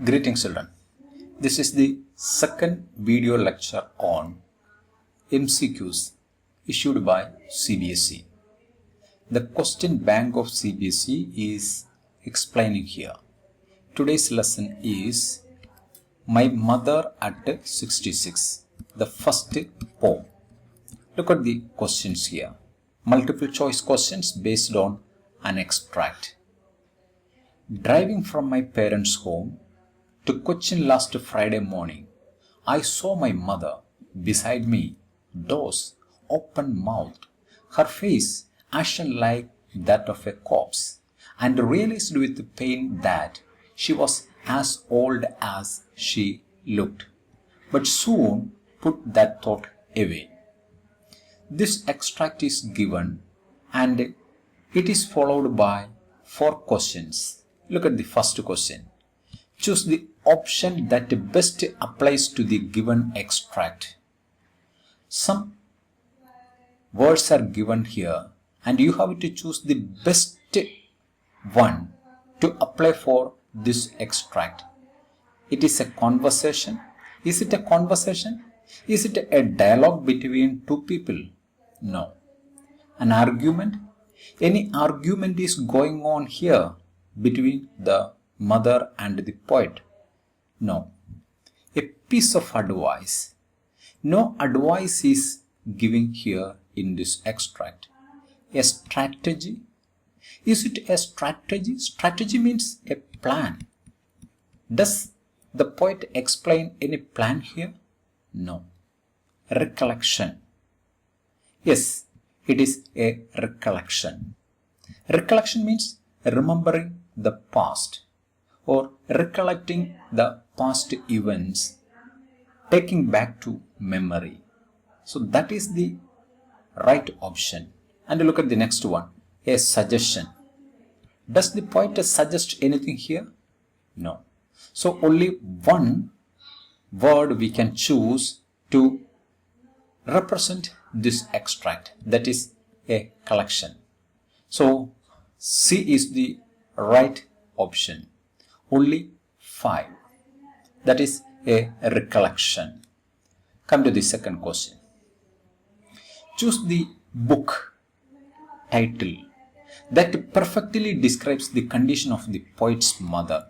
Greetings children. This is the second video lecture on MCQs issued by CBSE. The question bank of CBSE is explaining here. Today's lesson is My Mother at 66, the first poem. Look at the questions here. Multiple choice questions based on an extract. Driving from my parents' home to Cochin last Friday morning, I saw my mother beside me, doors open-mouthed, her face ashen like that of a corpse, and realized with pain that she was as old as she looked, but soon put that thought away. This extract is given and it is followed by 4 questions. Look at the first question. Choose the option that best applies to the given extract. Some words are given here and you have to choose the best one to apply for this extract. It is a conversation. Is it a conversation? Is it a dialogue between two people? No. An argument? Any argument is going on here between the mother and the poet? No. A piece of advice. No advice is given here in this extract. A strategy. Is it a strategy? Strategy means a plan. Does the poet explain any plan here? No. Recollection. Yes, it is a recollection. Recollection means remembering the past or recollecting the past events, taking back to memory. So that is the right option. And look at the next one, a suggestion. Does the poet suggest anything here? No. So only one word we can choose to represent this extract, that is a collection. So C is the right option. Only 5. That is a recollection. Come to the second question. Choose the book title that perfectly describes the condition of the poet's mother.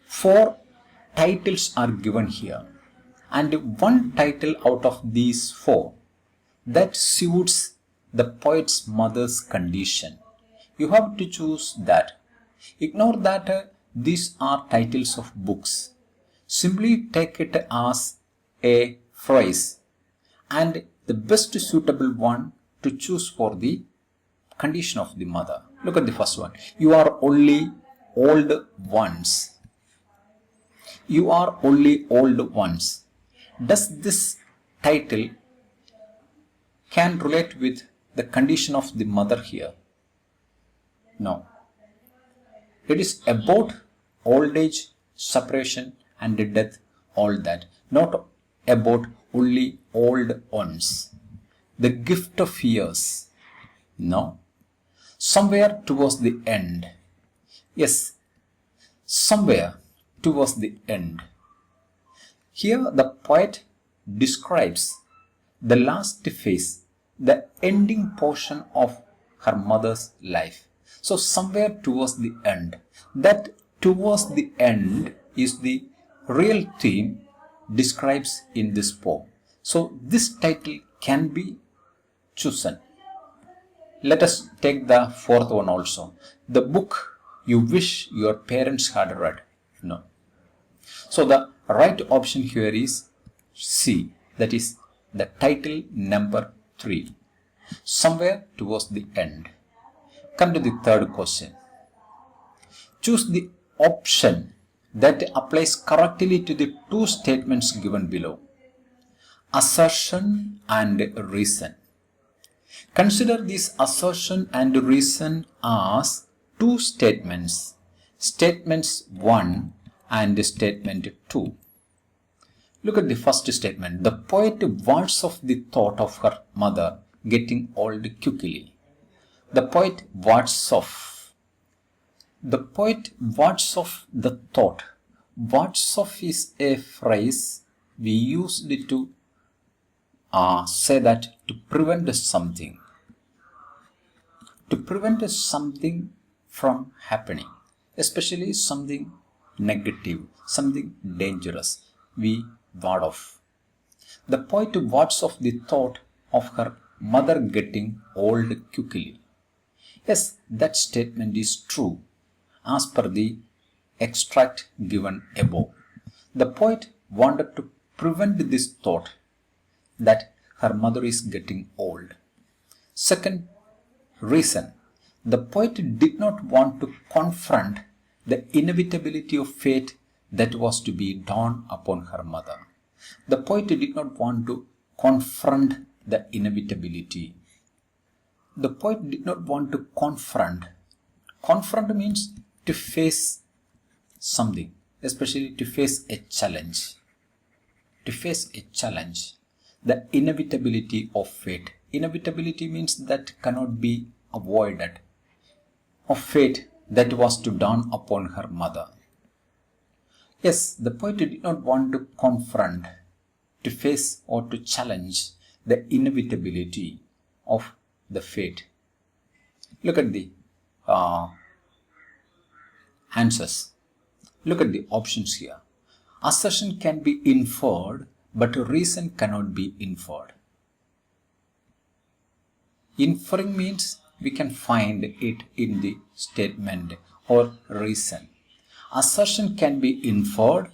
4 titles are given here, and one title out of these 4 that suits the poet's mother's condition. You have to choose that. Ignore that these are titles of books. Simply take it as a phrase and the best suitable one to choose for the condition of the mother. Look at the first one. You are only old once. You are only old once. Does this title can relate with the condition of the mother here? No. It is about old age, separation and death, all that. Not about only old ones. The gift of years. No. Somewhere towards the end. Yes. Somewhere towards the end. Here the poet describes the last phase, the ending portion of her mother's life. So somewhere towards the end. That towards the end is the real theme describes in this poem. So this title can be chosen. Let us take the 4th one also. The book you wish your parents had read. No. So the right option here is C. That is the title number 3. Somewhere towards the end. Come to the 3rd question. Choose the option that applies correctly to the 2 statements given below. Assertion and reason. Consider this assertion and reason as 2 statements. Statements 1 and statement 2. Look at the first statement. The poet warns of the thought of her mother getting old quickly. The poet warns of The poet words of the thought. Words of is a phrase we used to say that to prevent something. To prevent something from happening, especially something negative, something dangerous, we ward off. The poet words of the thought of her mother getting old quickly. Yes, that statement is true as per the extract given above. The poet wanted to prevent this thought that her mother is getting old. Second reason, the poet did not want to confront the inevitability of fate that was to be dawned upon her mother. The poet did not want to confront the inevitability. The poet did not want to confront. Confront means to face something, especially to face a challenge. To face a challenge. The inevitability of fate. Inevitability means that cannot be avoided. Of fate that was to dawn upon her mother. Yes, the poet did not want to confront, to face or to challenge the inevitability of the fate. Look at the answers. Look at the options here. Assertion can be inferred, but reason cannot be inferred. Inferring means we can find it in the statement or reason. Assertion can be inferred.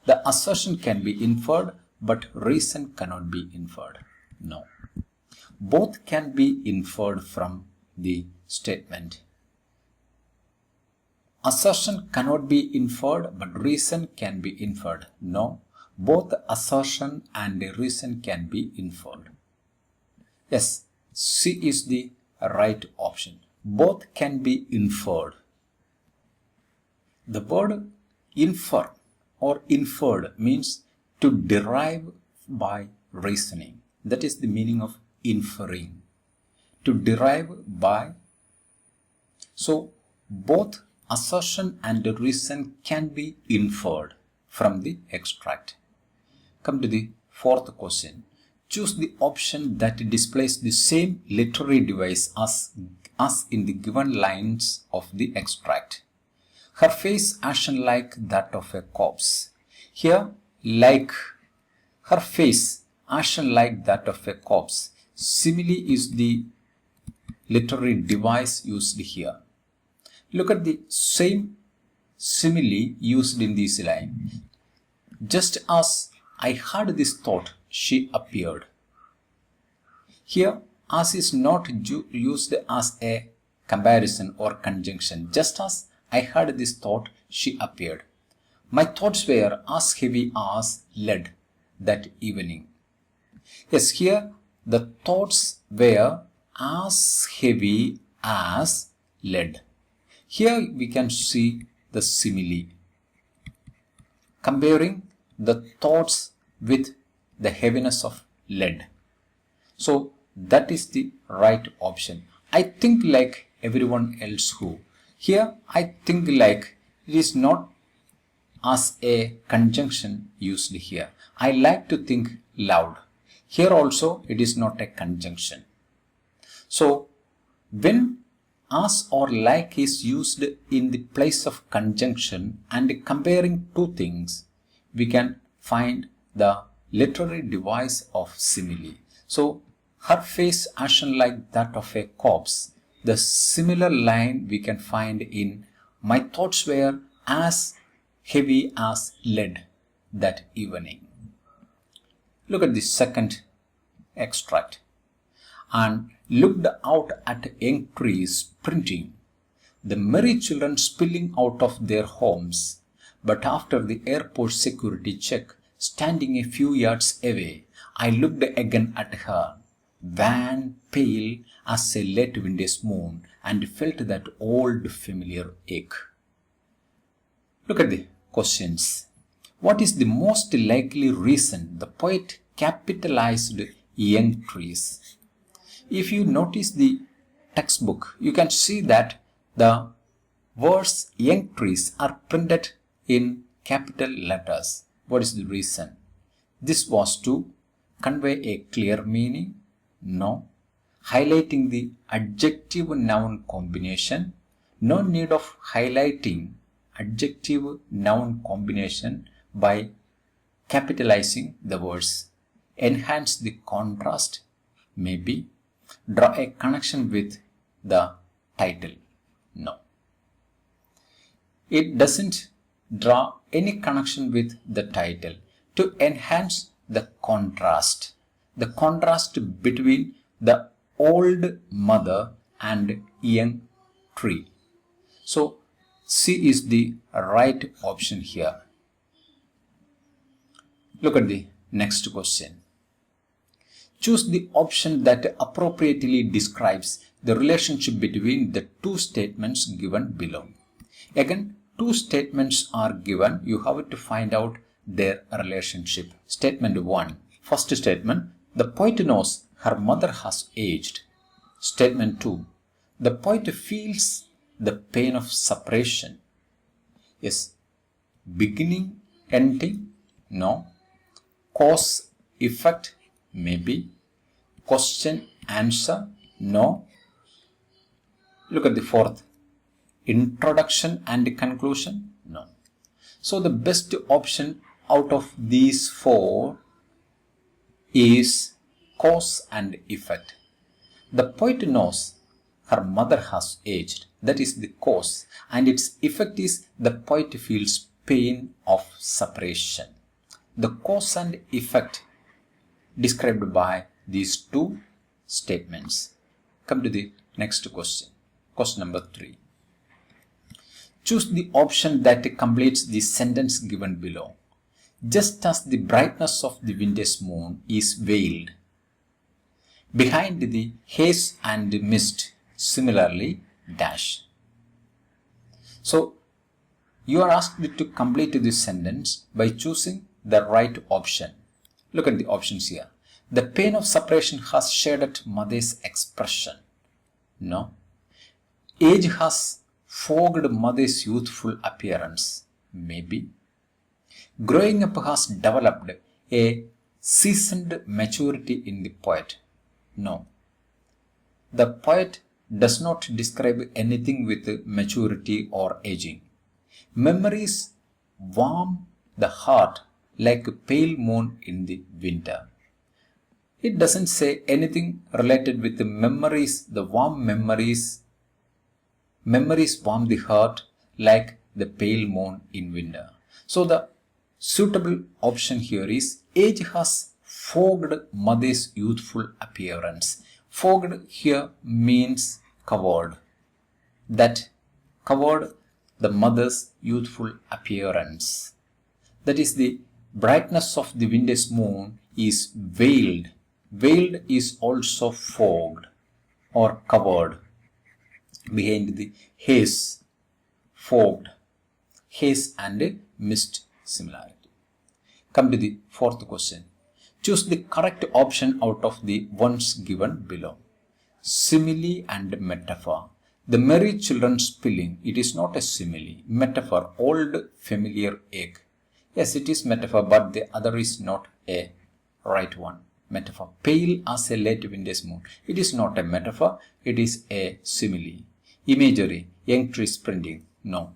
The assertion can be inferred, but reason cannot be inferred. No. Both can be inferred from the statement. Assertion cannot be inferred, but reason can be inferred. No. Both assertion and reason can be inferred. Yes, C is the right option. Both can be inferred. The word infer or inferred means to derive by reasoning. That is the meaning of inferring. To derive by. So both assertion and reason can be inferred from the extract. Come to the fourth question. Choose the option that displays the same literary device as in the given lines of the extract. Her face ashen like that of a corpse. Here, like, her face ashen like that of a corpse. Simile is the literary device used here. Look at the same simile used in this line. Just as I had this thought, she appeared. Here, as is not used as a comparison or conjunction. Just as I had this thought, she appeared. My thoughts were as heavy as lead that evening. Yes, here the thoughts were as heavy as lead. Here we can see the simile. Comparing the thoughts with the heaviness of lead. So that is the right option. I think like everyone else who. Here I think like it is not as a conjunction used here. I like to think loud. Here also it is not a conjunction. So when as or like is used in the place of conjunction and comparing two things, we can find the literary device of simile. So her face ashen like that of a corpse. The similar line we can find in my thoughts were as heavy as lead that evening. Look at the second extract. And looked out at young trees sprinting, the merry children spilling out of their homes. But after the airport security check, standing a few yards away, I looked again at her, wan, pale as a late winter's moon, and felt that old familiar ache. Look at the questions. What is the most likely reason the poet capitalized young trees? If you notice the textbook, you can see that the words young trees are printed in capital letters. What is the reason? This was to convey a clear meaning? No. Highlighting the adjective noun combination? No need of highlighting adjective noun combination by capitalizing the words. Enhance the contrast? Maybe. Draw a connection with the title? No. It doesn't draw any connection with the title. To enhance the contrast between the old mother and young tree. So C is the right option here. Look at the next question. Choose the option that appropriately describes the relationship between the two statements given below. Again, two statements are given. You have to find out their relationship. Statement 1. First statement, the poet knows her mother has aged. Statement 2. The poet feels the pain of separation. Yes. Beginning, ending? No. Cause, effect? Maybe. Question, answer? No. Look at the fourth. Introduction and conclusion? No. So the best option out of these four is cause and effect. The poet knows her mother has aged. That is the cause. And its effect is the poet feels pain of separation. The cause and effect described by these two statements. Come to the next question. Question number 3. Choose the option that completes the sentence given below. Just as the brightness of the winter's moon is veiled behind the haze and mist, similarly dash. So you are asked to complete this sentence by choosing the right option. Look at the options here. The pain of separation has shaded mother's expression. No. Age has fogged mother's youthful appearance. Maybe. Growing up has developed a seasoned maturity in the poet. No. The poet does not describe anything with maturity or aging. Memories warm the heart like a pale moon in the winter. It doesn't say anything related with the memories, the warm memories. Memories warm the heart like the pale moon in winter. So the suitable option here is age has fogged mother's youthful appearance. Fogged here means covered. That covered the mother's youthful appearance. That is the brightness of the winter's moon is veiled. Veiled is also fogged or covered behind the haze. Fogged. Haze and mist similarity. Come to the fourth question. Choose the correct option out of the ones given below. Simile and metaphor. The merry children spilling. It is not a simile. Metaphor. Old familiar egg. Yes, it is metaphor, but the other is not a right one. Metaphor. Pale as a late winter's moon. It is not a metaphor. It is a simile. Imagery. Young tree sprinting. No.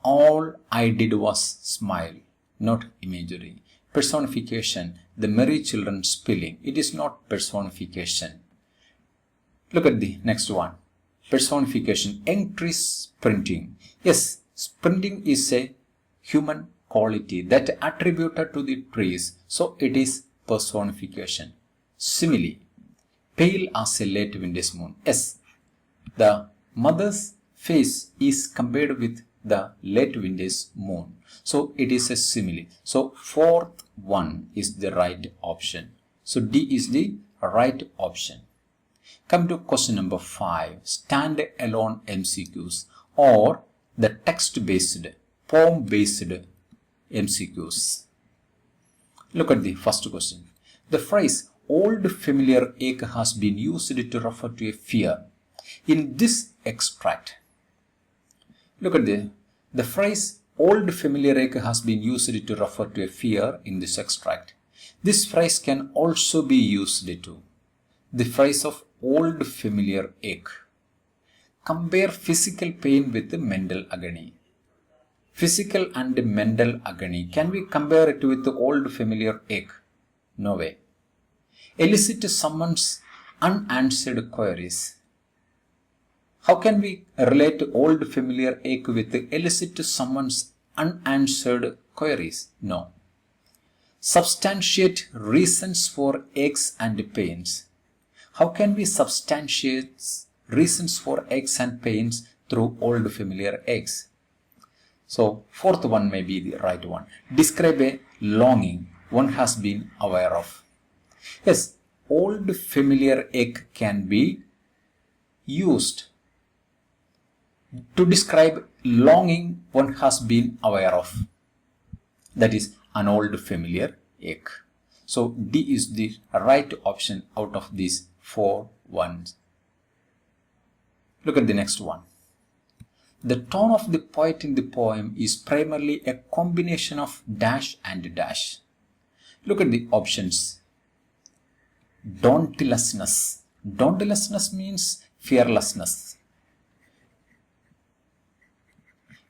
All I did was smile. Not imagery. Personification. The merry children spilling. It is not personification. Look at the next one. Personification. Young tree sprinting. Yes, sprinting is a human quality that attributed to the trees. So it is personification. Simile. Pale as a late winter's moon. Yes, the mother's face is compared with the late winter's moon. So it is a simile. So fourth one is the right option. So D is the right option. Come to question number 5. Stand-alone MCQs or the text-based, poem-based MCQs. Look at the first question. The phrase old familiar ache has been used to refer to a fear. In this extract, Look at the phrase old familiar egg has been used to refer to a fear in this extract. This phrase can also be used to the phrase of old familiar ache. Compare physical pain with mental agony. Physical and mental agony. Can we compare it with the old familiar ache? No way. Elicit someone's unanswered queries. How can we relate old familiar ache with elicit someone's unanswered queries? No. Substantiate reasons for aches and pains. How can we substantiate reasons for aches and pains through old familiar aches? So, fourth one may be the right one. Describe a longing one has been aware of. Yes, old familiar ache can be used to describe longing one has been aware of. That is an old familiar ache. So D is the right option out of these 4 ones. Look at the next one. The tone of the poet in the poem is primarily a combination of dash and dash. Look at the options. Dauntlessness. Dauntlessness means fearlessness.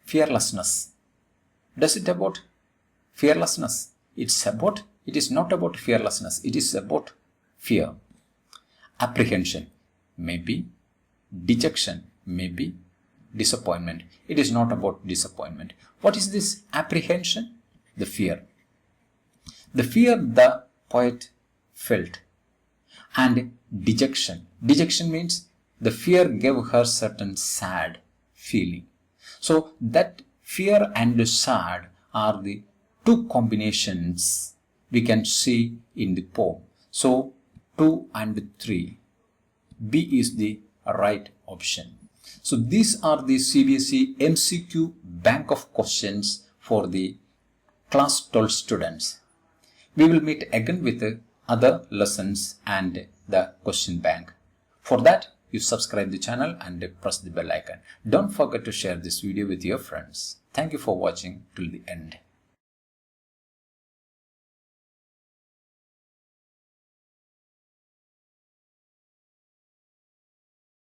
Fearlessness. Does it about fearlessness? It is not about fearlessness. It is about fear. Apprehension. Maybe. Dejection. Maybe. Disappointment. It is not about disappointment. What is this apprehension? The fear. The fear the poet felt. And dejection. Dejection means the fear gave her certain sad feeling. So that fear and sad are the 2 combinations we can see in the poem. So 2 and 3. B is the right option. So these are the CBSE MCQ bank of questions for the class 12 students. We will meet again with other lessons and the question bank. For that, you subscribe the channel and press the bell icon. Don't forget to share this video with your friends. Thank you for watching till the end.